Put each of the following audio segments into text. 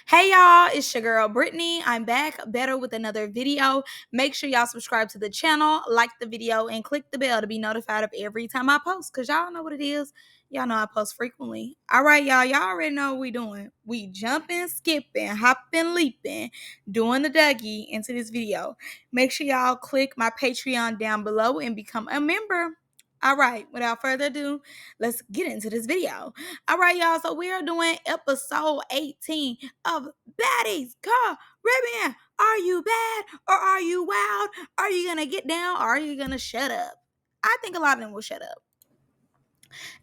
Hey y'all, it's your girl Brittany. I'm back better with another video. Make sure y'all subscribe to the channel, like the video, and click the bell to be notified of every time I post. Cause y'all know what it is. Y'all know I post frequently. All right, y'all. Y'all already know what we doing. We jumping, skipping, hopping, leaping, doing the Dougie into this video. Make sure y'all click my Patreon down below and become a member. All right, without further ado, let's get into this video. All right, y'all. So we are doing episode 18 of Baddies Caribbean. Are you bad or are you wild? Are you gonna get down or are you gonna shut up? I think a lot of them will shut up.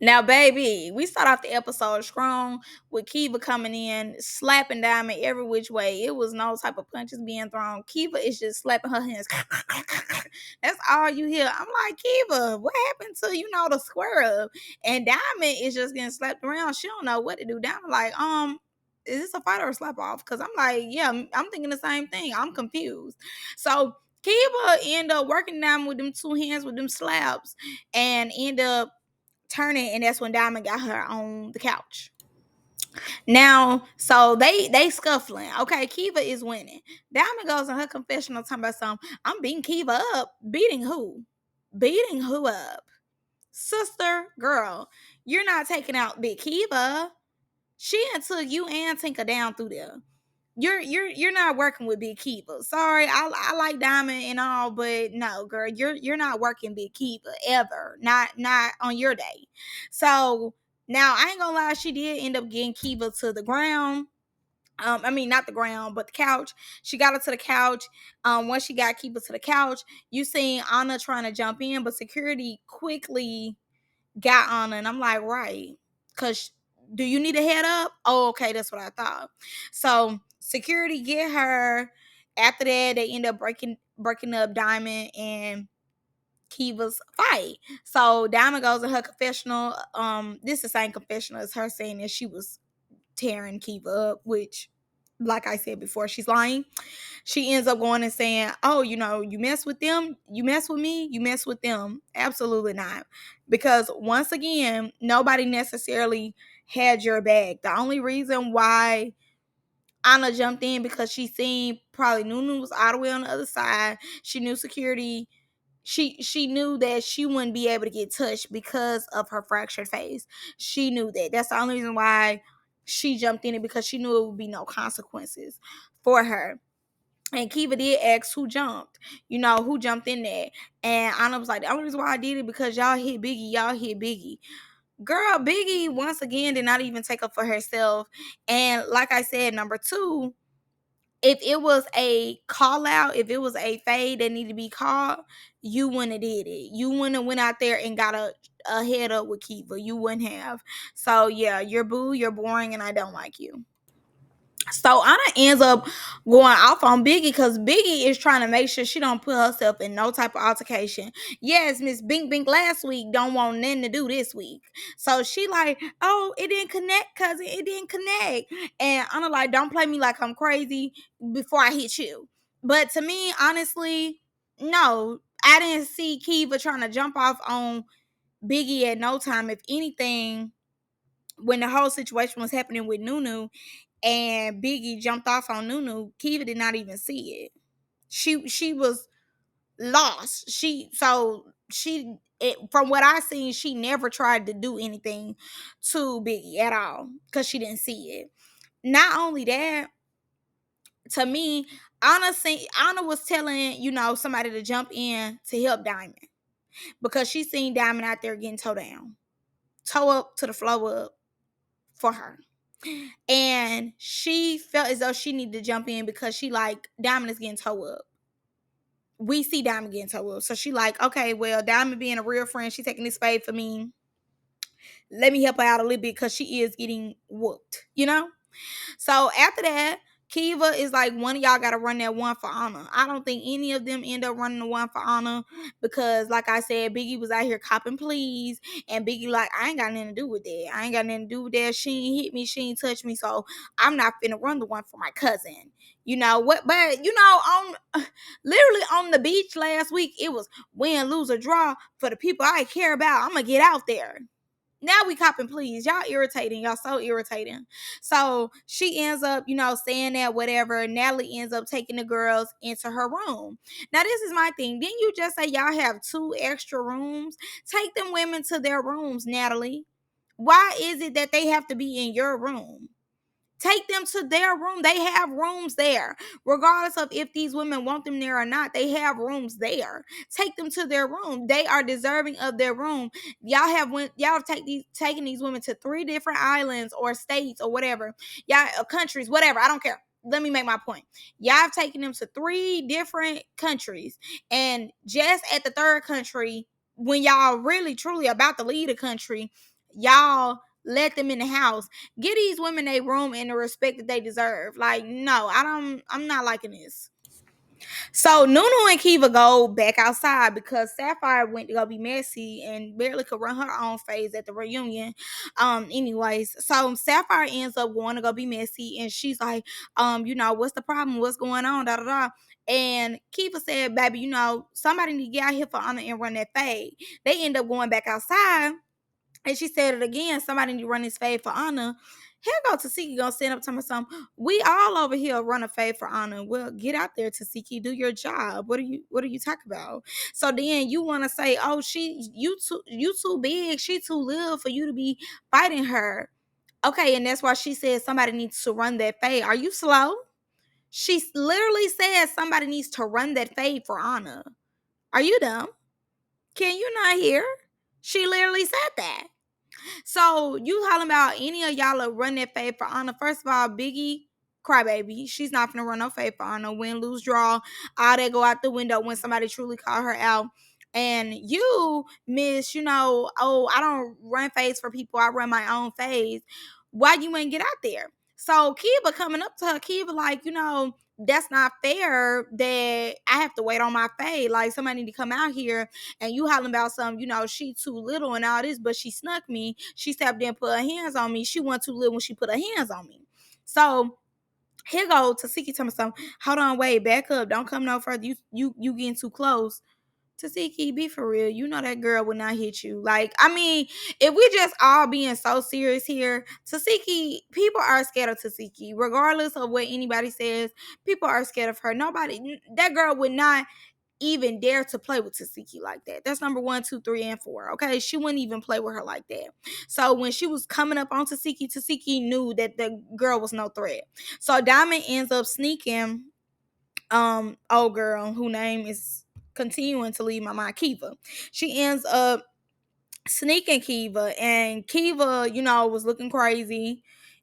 Now, baby, we start off the episode strong with Keva coming in, slapping Diamond every which way. It was no type of punches being thrown. Keva is just slapping her hands. That's all you hear. I'm like, Keva, what happened to, the square up? And Diamond is just getting slapped around. She don't know what to do. Diamond like, is this a fight or a slap off? Because I'm like, yeah, I'm thinking the same thing. I'm confused. So Keva end up working down with them two hands with them slaps and end up turning, and that's when Diamond got her on the couch. Now, so they scuffling. Okay, Keva is winning. Diamond goes in her confessional talking about something. I'm beating Keva up. Beating who? Beating who up? Sister, girl, you're not taking out Big Keva. She took you and Tinker down through there. You're not working with Big Keva. Sorry, I like Diamond and all, but no, girl, you're not working Big Keva ever. Not on your day. So now I ain't gonna lie, she did end up getting Keva to the ground. I mean not the ground, but the couch. She got her to the couch. Once she got Keva to the couch, you seen Anna trying to jump in, but security quickly got Anna, and I'm like, right, because do you need a head up? Oh, okay, that's what I thought. So security get her. After that, they end up breaking up Diamond and Keva's fight. So Diamond goes in her confessional. This is the same confessional as her saying that she was tearing Keva up, which, like I said before, she's lying. She ends up going and saying, oh, you mess with them, you mess with me, you mess with them. Absolutely not. Because once again, nobody necessarily had your back. The only reason why Anna jumped in because she seen probably Nunu was all the way on the other side. She knew security. She knew that she wouldn't be able to get touched because of her fractured face. She knew that. That's the only reason why she jumped in it, because she knew it would be no consequences for her. And Keva did ask who jumped, who jumped in there. And Anna was like, the only reason why I did it because y'all hit Biggie. Girl, Biggie, once again, did not even take up for herself. And like I said, number two, if it was a call out, if it was a fade that needed to be called, you wouldn't have did it. You wouldn't have went out there and got a head up with Keva. You wouldn't have. So, yeah, you're boo, you're boring, and I don't like you. So Anna ends up going off on Biggie because Biggie is trying to make sure she don't put herself in no type of altercation. Yes, Miss Bink Bink last week don't want nothing to do this week. So she like, oh, it didn't connect, cousin. It didn't connect. And Anna like, don't play me like I'm crazy before I hit you. But to me, honestly, no. I didn't see Keva trying to jump off on Biggie at no time. If anything, when the whole situation was happening with Nunu, and Biggie jumped off on Nunu, Keva did not even see it. She was lost. From what I seen, she never tried to do anything to Biggie at all because she didn't see it. Not only that, to me, Anna was telling somebody to jump in to help Diamond because she seen Diamond out there getting toe down, toe up to the floor up for her. And she felt as though she needed to jump in because she like, Diamond is getting toe up. We see Diamond getting toe up. So she like, okay, well, Diamond being a real friend, she taking this fade for me. Let me help her out a little bit because she is getting whooped, So after that, Keva is like, one of y'all got to run that one for Anna. I don't think any of them end up running the one for Anna because, like I said, Biggie was out here copping pleas. And Biggie like, I ain't got nothing to do with that. I ain't got nothing to do with that. She ain't hit me. She ain't touch me. So I'm not finna run the one for my cousin. You know what? But, on literally on the beach last week, it was win, lose, or draw for the people I care about. I'm going to get out there. Now we copping, please. Y'all irritating. Y'all so irritating. So she ends up, saying that whatever. Natalie ends up taking the girls into her room. Now, this is my thing. Didn't you just say y'all have 2 extra rooms? Take them women to their rooms, Natalie. Why is it that they have to be in your room? Take them to their room. They have rooms there. Regardless of if these women want them there or not, they have rooms there. Take them to their room. They are deserving of their room. Y'all have taken these women to 3 different islands or states or whatever. Y'all countries, whatever. I don't care. Let me make my point. Y'all have taken them to 3 different countries. And just at the 3rd country, when y'all really truly about to leave the country, y'all let them in the house. Give these women a room and the respect that they deserve. Like, no, I'm not liking this. So Nunu and Keva go back outside because Sapphire went to go be messy and barely could run her own phase at the reunion. Anyways, so Sapphire ends up going to go be messy, and she's like, what's the problem? What's going on? Da da da. And Keva said, baby, somebody need to get out here for honor and run that fade. They end up going back outside. And she said it again. Somebody need to run this fade for honor. Here go Tasiki gonna stand up to me something. We all over here run a fade for honor. Well, get out there, Tasiki. Do your job. What are you talking about? So then you wanna say, oh, you too big, she too little for you to be fighting her. Okay, and that's why she said somebody needs to run that fade. Are you slow? She literally said somebody needs to run that fade for honor. Are you dumb? Can you not hear? She literally said that. So you talking about any of y'all will run that fade for honor? First of all, Biggie, crybaby. She's not gonna run no fade for honor. Win, lose, draw, all that go out the window when somebody truly call her out. And you, miss, oh, I don't run fades for people. I run my own fades. Why you ain't get out there? So Kiva coming up to her, Kiva like, that's not fair that I have to wait on my fade. Like, somebody need to come out here and you hollering about something, she too little and all this, but she snuck me. She stepped in and put her hands on me. She wasn't too little when she put her hands on me. So here go Tasiki tell me something. Hold on, wait, back up. Don't come no further. You getting too close. Tasiki, be for real. You know that girl would not hit you. Like, I mean, if we just all being so serious here, Tasiki, people are scared of Tasiki. Regardless of what anybody says, people are scared of her. That girl would not even dare to play with Tasiki like that. That's number 1, 2, 3, and 4. Okay, she wouldn't even play with her like that. So when she was coming up on Tasiki knew that the girl was no threat. So Diamond ends up sneaking old girl who name is continuing to leave my mind, Keva. She ends up sneaking Keva, and Keva, was looking crazy.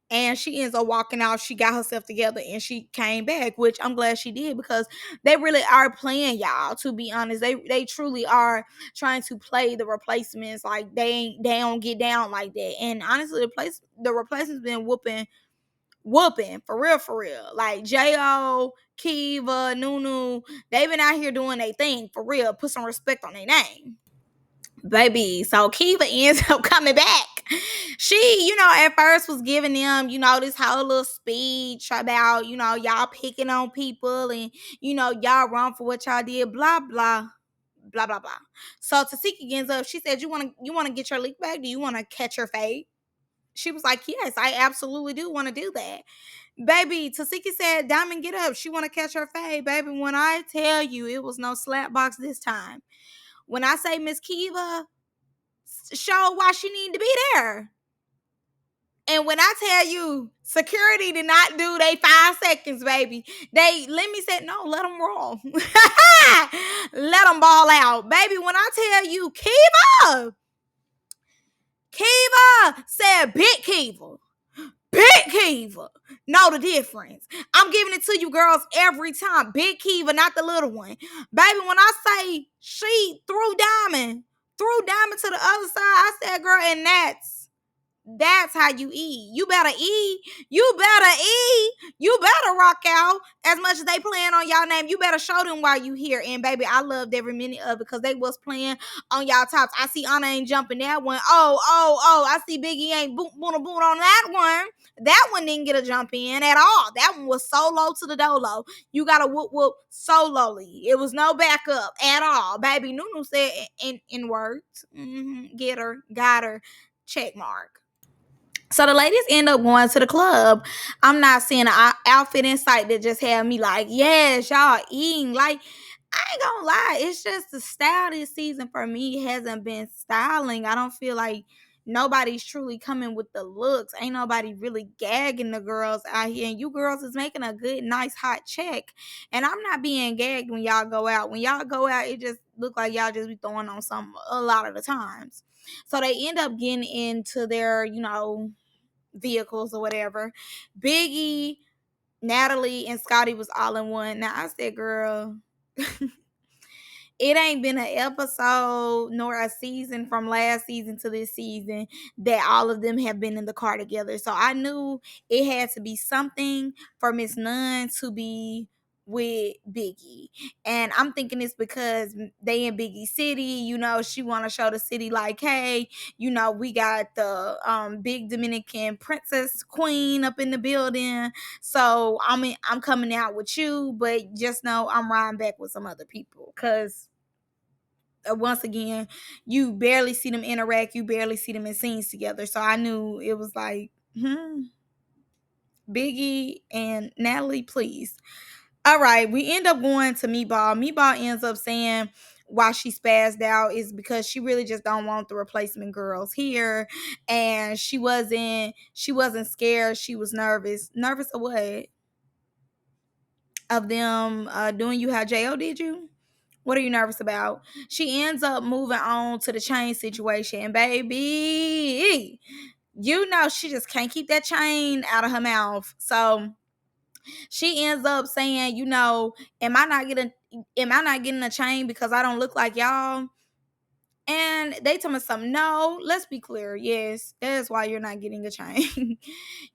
And she ends up walking out. She got herself together and she came back, which I'm glad she did because they really are playing y'all. To be honest, they truly are trying to play the replacements. Like they don't get down like that. And honestly, the replacements been whooping for real. Like Jo, Kiva, Nunu, they been out here doing their thing for real. Put some respect on their name, baby. So Kiva ends up coming back. She, at first was giving them, this whole little speech about, y'all picking on people and, y'all wrong for what y'all did, blah, blah, blah, blah, blah. So Tasiki ends up, she said, you want to get your leak back? Do you want to catch your fate? She was like, yes, I absolutely do want to do that. Baby, Tasiki said, Diamond, get up. She want to catch her fade. Baby, when I tell you it was no slap box this time. When I say Miss Kiva showed why she needed to be there. And when I tell you, security did not do they 5 seconds, baby. Let me say, no, let them roll. Let them ball out. Baby, when I tell you, Kiva said, big Kiva. Big Kiva. Know the difference. I'm giving it to you girls every time. Big Kiva, not the little one. Baby, when I say she threw Diamond to the other side, I said, girl, and that's how you eat. You better eat. You better rock out. As much as they playing on y'all name, you better show them why you here. And baby, I loved every minute of it because they was playing on y'all tops. I see Anna ain't jumping that one. Oh. I see Biggie ain't boot on that one. That one didn't get a jump in at all. That one was solo to the dolo. You got to whoop solely. It was no backup at all. Baby, Nunu said in words. Get her, got her. check mark. So the ladies end up going to the club. I'm not seeing an outfit in sight that just had me like, yes, y'all eating. Like, I ain't gonna lie, it's just the style this season for me hasn't been styling. I don't feel like nobody's truly coming with the looks. Ain't nobody really gagging the girls out here. And you girls is making a good, nice, hot check. And I'm not being gagged when y'all go out. When y'all go out, it just look like y'all just be throwing on something a lot of the times. So they end up getting into their, vehicles or whatever. Biggie, Natalie, and Scotty was all in one. Now I said, girl, it ain't been an episode nor a season from last season to this season that all of them have been in the car together. So I knew it had to be something for Miss Nunn to be with Biggie. And I'm thinking it's because they in Biggie City, she want to show the city like, hey, we got the big Dominican princess queen up in the building. So I'm coming out with you, but just know I'm riding back with some other people. Cause once again, you barely see them interact, you barely see them in scenes together. So I knew it was like, Biggie and Natalie, please. All right, we end up going to Meatball. Meatball ends up saying why she spazzed out is because she really just don't want the replacement girls here, and she wasn't scared. She was nervous. Nervous of what? Of them doing you how Jo did you? What are you nervous about? She ends up moving on to the chain situation, and baby, she just can't keep that chain out of her mouth. So she ends up saying, am I not getting a chain because I don't look like y'all? And they tell me something. No, let's be clear. Yes, that is why you're not getting a chain.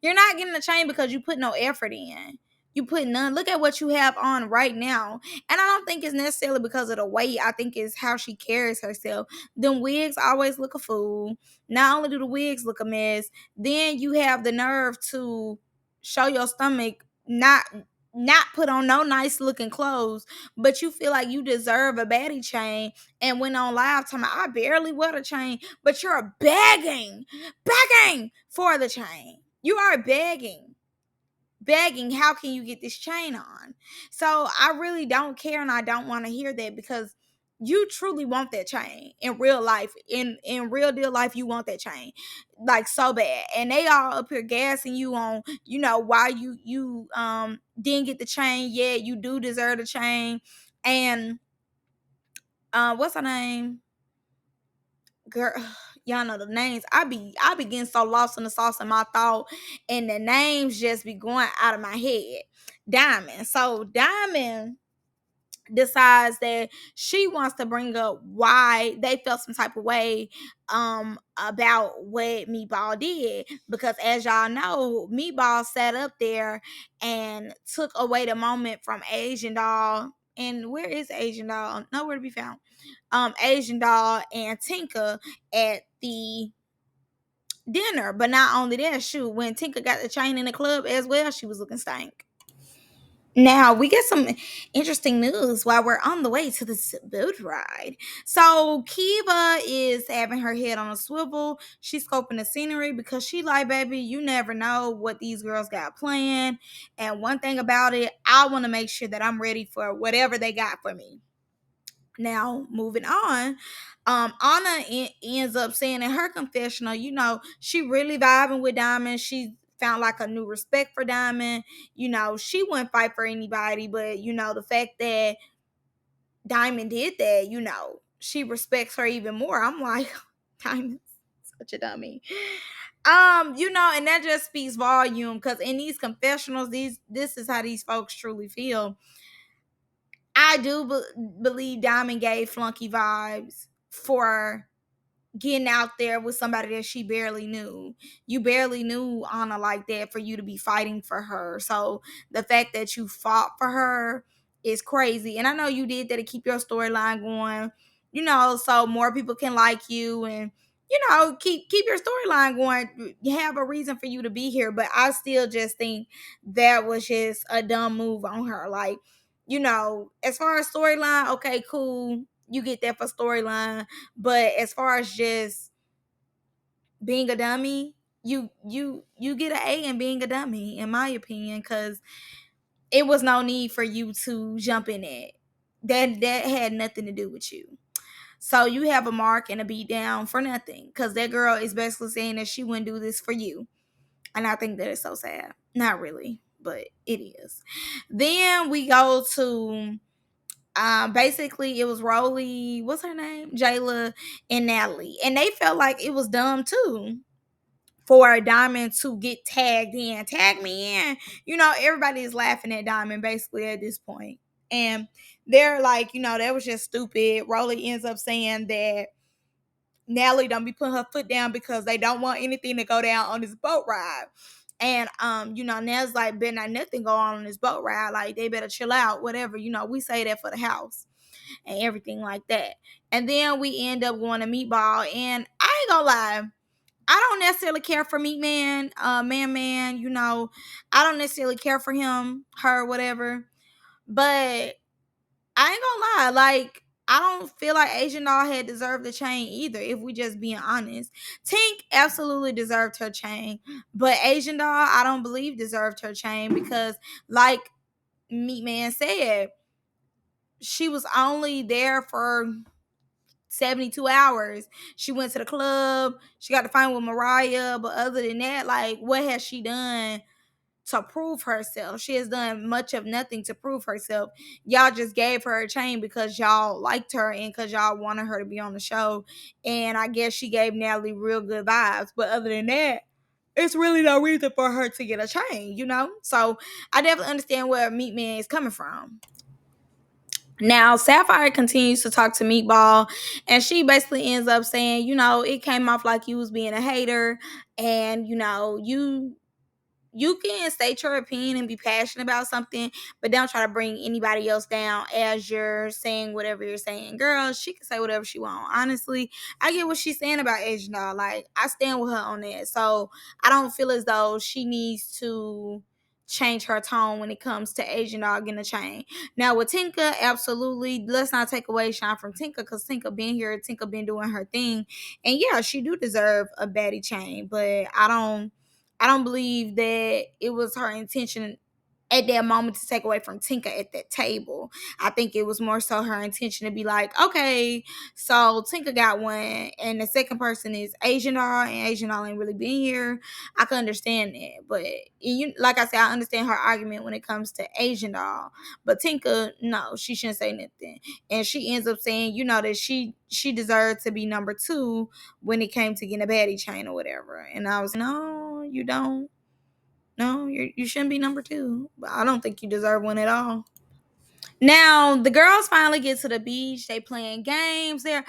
You're not getting a chain because you put no effort in. You put none. Look at what you have on right now. And I don't think it's necessarily because of the weight. I think it's how she carries herself. Them wigs always look a fool. Not only do the wigs look a mess, then you have the nerve to show your stomach, not put on no nice looking clothes, but you feel like you deserve a baddie chain, and went on live talking about, I barely wear the chain, but you're begging for the chain. You are begging, how can you get this chain on? So I really don't care, and I don't want to hear that, because you truly want that chain in real life. In real deal life, you want that chain like so bad, and they all up here gassing you on why you didn't get the chain yet. You do deserve the chain. And what's her name, girl? Y'all know the names. I be getting so lost in the sauce in my thought, and the names just be going out of my head. Diamond. So Diamond decides that she wants to bring up why they felt some type of way about what Meatball did, because as y'all know, Meatball sat up there and took away the moment from Asian Doll. And where is Asian Doll? Nowhere to be found. Asian Doll and Tinka at the dinner. But not only that, shoot, when Tinka got the chain in the club as well, she was looking stank. Now we get some interesting news while we're on the way to this boat ride. So Keva is having her head on a swivel. She's scoping the scenery because she like, baby, you never know what these girls got planned. And one thing about it, I want to make sure that I'm ready for whatever they got for me. Now, moving on, Anna ends up saying in her confessional, she really vibing with Diamond. She found like a new respect for Diamond. She wouldn't fight for anybody, but the fact that Diamond did that, she respects her even more. I'm like, Diamond's such a dummy. And that just speaks volume, because in these confessionals, this is how these folks truly feel. I do believe Diamond gave flunky vibes for getting out there with somebody that she barely knew. You barely knew Anna like that for you to be fighting for her. So the fact that you fought for her is crazy. And I know you did that to keep your storyline going, so more people can like you and keep your storyline going. You have a reason for you to be here, but I still just think that was just a dumb move on her. Like, as far as storyline, okay, cool. You get that for storyline. But as far as just being a dummy, you get an A in being a dummy, in my opinion, because it was no need for you to jump in it. That had nothing to do with you. So you have a mark and a beat down for nothing, because that girl is basically saying that she wouldn't do this for you. And I think that is so sad. Not really, but it is. Then we go to basically it was Rolly, what's her name? Jayla and Natalie. And they felt like it was dumb too for Diamond to get tagged in. Tag me in. Everybody is laughing at Diamond basically at this point. And they're like, that was just stupid. Rolly ends up saying that Natalie don't be putting her foot down because they don't want anything to go down on this boat ride. And Nell's like, better not nothing go on this boat ride. Like, they better chill out, whatever. We say that for the house and everything like that. And then we end up going to Meatball. And I ain't gonna lie, I don't necessarily care for Meat Man, Man. I don't necessarily care for him, her, whatever. But I ain't gonna lie, like, I don't feel like Asian Doll had deserved the chain either, if we just being honest. Tink absolutely deserved her chain, but Asian Doll, I don't believe deserved her chain because, like Meat Man said, she was only there for 72 hours. She went to the club, she got to fight with Mariah, but other than that, like, what has she done to prove herself? She has done much of nothing to prove herself. Y'all just gave her a chain because y'all liked her and because y'all wanted her to be on the show. And I guess she gave Natalie real good vibes. But other than that, it's really no reason for her to get a chain. So I definitely understand where Meat Man is coming from. Now, Sapphire continues to talk to Meatball, and she basically ends up saying, it came off like you was being a hater, and, you can state your opinion and be passionate about something, but don't try to bring anybody else down as you're saying whatever you're saying. Girl, she can say whatever she wants. Honestly, I get what she's saying about Asian Doll. Like, I stand with her on that. So I don't feel as though she needs to change her tone when it comes to Asian Doll getting a chain. Now with Tinka, absolutely, let's not take away shine from Tinka, because Tinka been here, Tinka been doing her thing, and yeah, she do deserve a baddie chain, but I don't believe that it was her intention at that moment to take away from Tinka at that table. I think it was more so her intention to be like, okay, so Tinka got one, and the second person is Asian Doll, and Asian Doll ain't really been here. I can understand that, but like I said, I understand her argument when it comes to Asian Doll, but Tinka, no, she shouldn't say nothing, and she ends up saying, that she deserved to be number 2 when it came to getting a baddie chain or whatever, and I was, no, you don't. No, you shouldn't be number 2. But I don't think you deserve one at all. Now, the girls finally get to the beach. They playing games there.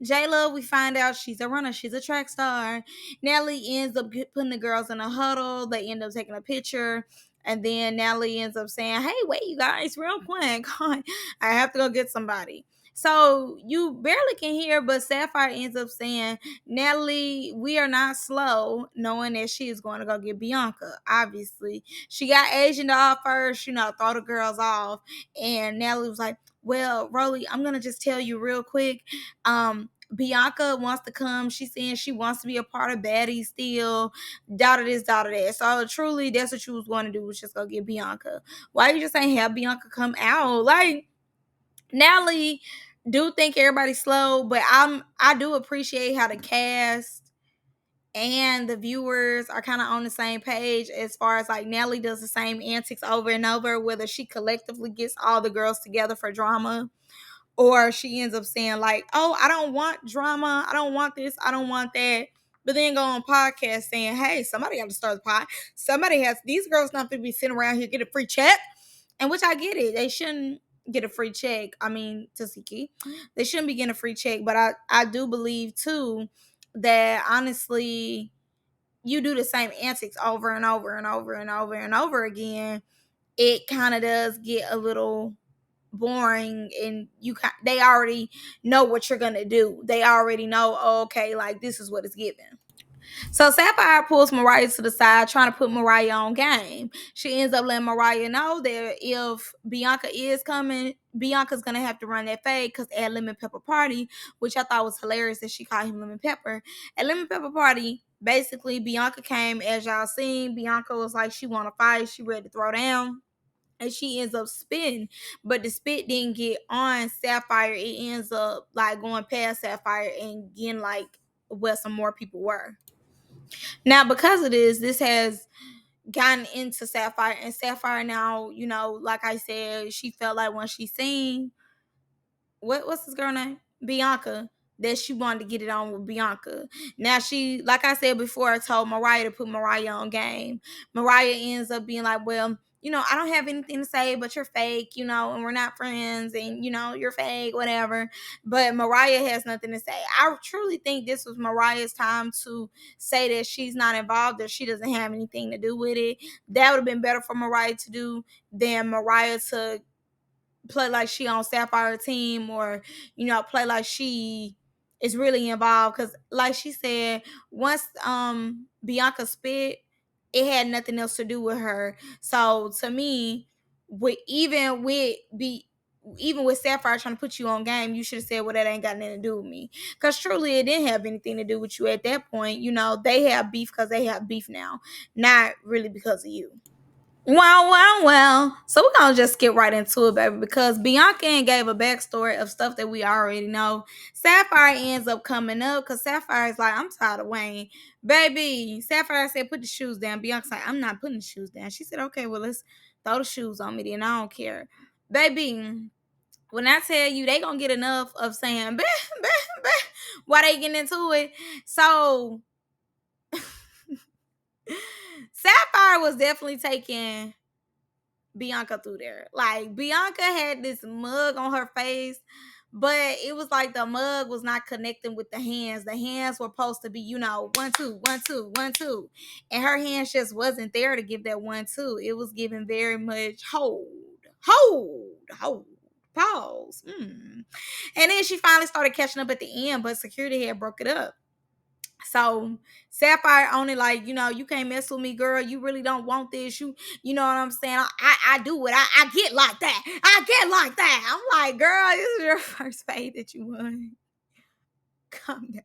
J-Lo, we find out she's a runner. She's a track star. Natalie ends up putting the girls in a huddle. They end up taking a picture. And then Natalie ends up saying, hey, wait, you guys, real quick. I have to go get somebody. So you barely can hear, but Sapphire ends up saying, Natalie, we are not slow, knowing that she is going to go get Bianca. Obviously, she got Asian Doll first, throw the girls off. And Natalie was like, well, Rolly, I'm going to just tell you real quick. Bianca wants to come. She's saying she wants to be a part of Baddies still. Daughter this, daughter that. So truly, that's what you was going to do, was just go get Bianca. Why you just ain't have Bianca come out? Like, Natalie do think everybody's slow, but I do appreciate how the cast and the viewers are kind of on the same page, as far as like Natalie does the same antics over and over, whether she collectively gets all the girls together for drama, or she ends up saying like, oh, I don't want drama, I don't want this, I don't want that, but then go on podcast saying, hey, somebody got to start the pot. These girls not to be sitting around here get a free check. And which I get it. They shouldn't get a free check. I mean, Tasiki. They shouldn't be getting a free check. But I do believe too that honestly, you do the same antics over and over and over and over and over again, it kind of does get a little boring, and they already know what you're gonna do. They already know, oh, okay, like this is what it's given. So Sapphire pulls Mariah to the side, trying to put Mariah on game. She ends up letting Mariah know that if Bianca is coming, Bianca's gonna have to run that fade because at Lemon Pepper Party, which I thought was hilarious that she called him Lemon Pepper. At Lemon Pepper Party, basically Bianca came, as y'all seen. Bianca was like she want to fight, she ready to throw down. And she ends up spitting, but the spit didn't get on Sapphire. It ends up like going past Sapphire and getting like where some more people were. Now, because of this has gotten into Sapphire, and Sapphire now, like I said, she felt like when she seen what's this girl name? Bianca, that she wanted to get it on with Bianca. Now she, like I said before, I told Mariah to put Mariah on game. Mariah ends up being like, well, I don't have anything to say, but you're fake, and we're not friends, and you're fake, whatever. But Mariah has nothing to say. I truly think this was Mariah's time to say that she's not involved, that she doesn't have anything to do with it. That would have been better for Mariah to do than Mariah to play like she on Sapphire team, or play like she is really involved, because like she said, once Bianca spit, it had nothing else to do with her. So to me, even with Sapphire trying to put you on game, you should have said, well, that ain't got nothing to do with me, because truly it didn't have anything to do with you at that point. They have beef because they have beef now, not really because of you. Well. So we're gonna just skip right into it, baby, because Bianca gave a backstory of stuff that we already know. Sapphire ends up coming up because Sapphire is like, I'm tired of Wayne. Baby, Sapphire said, put the shoes down. Bianca's like, I'm not putting the shoes down. She said, okay, well, let's throw the shoes on me then. I don't care. Baby, when I tell you they gonna get enough of saying, bah, bah, bah, why they getting into it. So Sapphire was definitely taking Bianca through there. Like, Bianca had this mug on her face, but it was like the mug was not connecting with the hands. The hands were supposed to be, 1, 2, 1, 2, 1, 2. And her hands just wasn't there to give that 1, 2. It was giving very much hold, pause. And then she finally started catching up at the end, but security had broke it up. So Sapphire only like, you can't mess with me, girl. You really don't want this. You know what I'm saying? I do it. I get like that. I get like that. I'm like, girl, this is your first fade that you won. Calm down.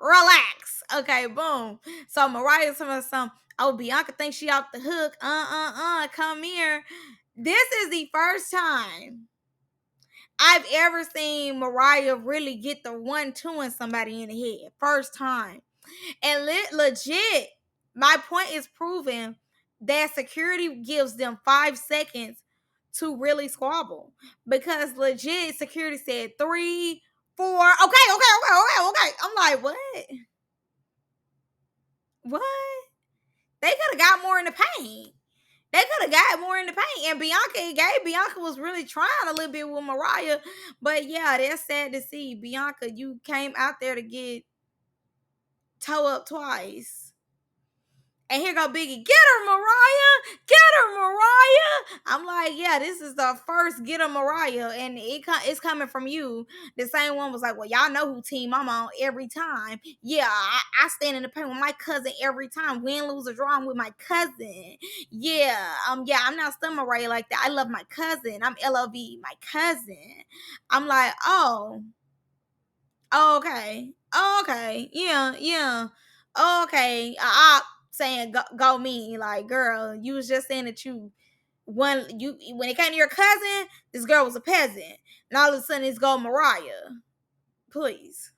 Relax. Okay, boom. So Mariah told me something. Oh, Bianca thinks she off the hook. Come here. This is the first time I've ever seen Mariah really get the 1, 2 and somebody in the head. First time. And legit, my point is proven that security gives them 5 seconds to really squabble. Because legit, security said 3, 4. Okay. I'm like, what? What? They could have got more in the paint. They could have got more in the paint. And Bianca was really trying a little bit with Mariah. But yeah, that's sad to see. Bianca, you came out there to get toe up twice. And here go Biggie, get her, Mariah! Get her, Mariah! I'm like, yeah, this is the first get her, Mariah, and it's coming from you. The same one was like, well, y'all know who team I'm on every time. Yeah, I stand in the paint with my cousin every time. Win, lose, or draw, I'm with my cousin. Yeah, I'm not stunned Mariah like that. I love my cousin. I'm LOV, my cousin. I'm like, oh, okay, yeah, okay. Saying go me, like, girl, you was just saying that when it came to your cousin, this girl was a peasant, and all of a sudden it's go Mariah. Please.